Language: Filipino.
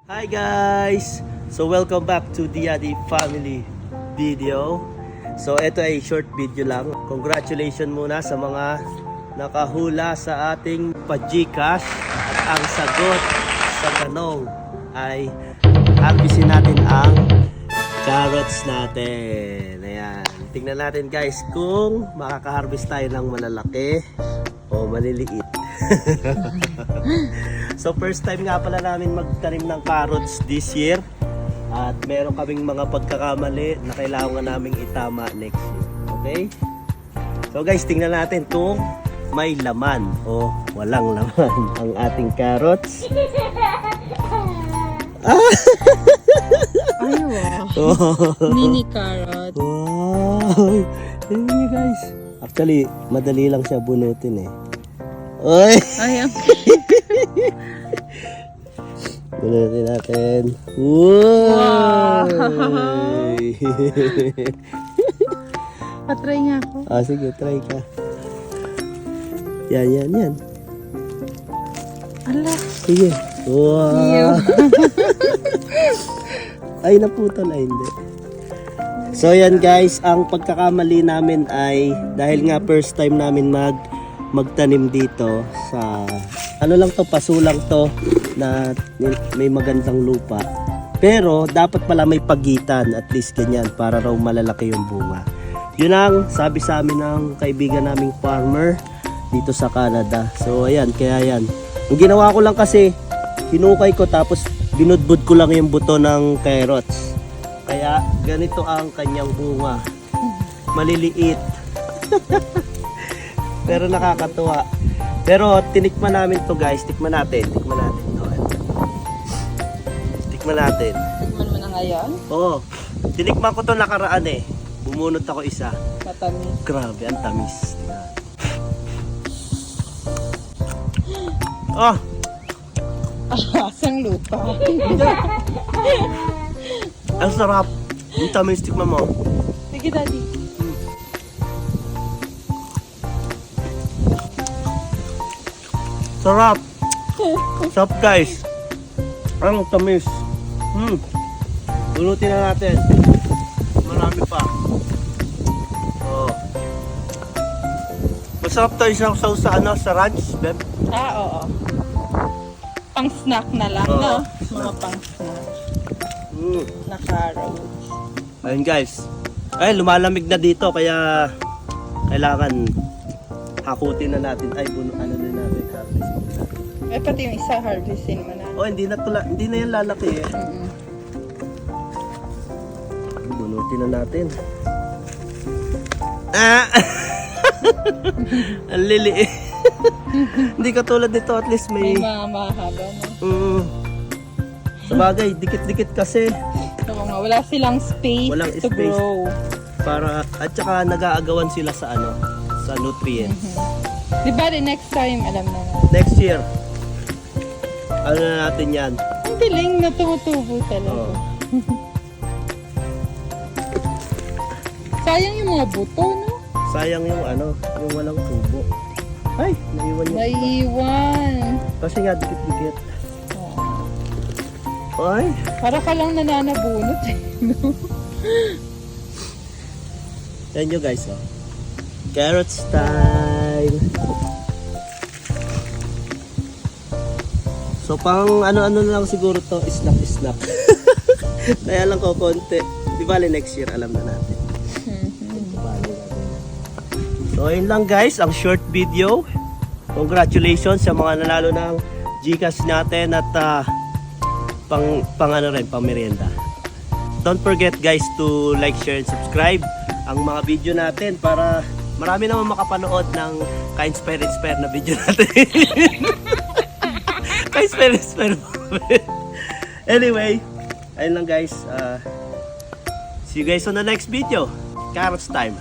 Hi guys! So welcome back to the Adi Family video. So ito ay short video lang. Congratulations muna sa mga nakahula sa ating pa-GCash. At ang sagot sa tanong ay harvestin natin ang carrots natin. Ayan. Tingnan natin guys kung makaka-harvest tayo ng malalaki o maliliit. So first time nga pala namin magtanim ng carrots this year. At meron kaming mga pagkakamali na kailangan naming itama next year. Okay? So guys, tingnan natin kung may laman o walang laman ang ating carrots. Ay, wow. Oh. Mini carrot. Wow! Tingnan niyo guys. Actually, madali lang siya bunutin eh. Oy! Ay, Bunutin natin. Wow! patry nga ako. Sige, try ka. Yan. Ala. Sige. Wow! Ay, naputol. Ay, hindi. So, yan guys. Ang pagkakamali namin ay dahil nga first time namin magtanim dito sa ano lang to, paso lang to na may magandang lupa. Pero dapat pala may pagitan at least ganyan para raw malalaki yung bunga. Yun ang sabi sa amin ng kaibigan naming farmer dito sa Canada. So ayan, kaya yan. Ang ginawa ko lang kasi hinukay ko tapos binudbud ko lang yung buto ng carrots. Kaya ganito ang kanyang bunga. Maliliit. Pero nakakatuwa. Pero tinikman namin to guys. Tikman natin. Tikman mo na ngayon? Oo. Tinikman ko to nakaraan eh. Bumunot ako isa. Matamis. Grabe, ang tamis. Oh, Asang lupa. ang sarap. Ang tamis, tikman mo. Sige, daddy. Sarap. Sarap guys. Ang tamis. Bunutin na natin. Marami pa. Oh. Masarap tayo sa sa ranch, Beb. Oo. Pang snack na lang, Oo. no? Mga pang snack. Na carrots. Ayun guys. Ay, lumalamig na dito kaya kailangan hakutin na natin. Ay, ano din natin, harvestin natin. Eh, pati yung isa harvestin mo na. Oh, hindi na yan lalaki eh. Bunutin na natin. Ang liliit. Hindi katulad nito, at least May may... mga mahaba na. Sabagay, dikit-dikit kasi. Oo nga, wala silang space Walang to space. grow. At saka nag-aagawan sila sa sa nutrients. Di ba next time, alam na natin. Next year, ano na natin yan? Ang diling na tumutubo talaga. Oh. Sayang yung mga buto, no? Sayang yung yung walang tubo. Ay, naiwan yung... Naiwan. Kasi nga, dikit-dikit. Oh. Ay, Para ka lang nananabunot eh. No? yan nyo guys, oh. Carrot style. So pang ano-ano na lang siguro to, snack. Kaya lang ko konti. Di bali next year, alam na natin. So ayun lang guys, ang short video. Congratulations sa mga nanalo ng GCash natin at pang merienda. Don't forget guys to like, share, and subscribe ang mga video natin para marami naman makapanood ng ka-inspire na video natin. Ka-inspire. Anyway, ayun lang guys. See you guys on the next video. Carrots time.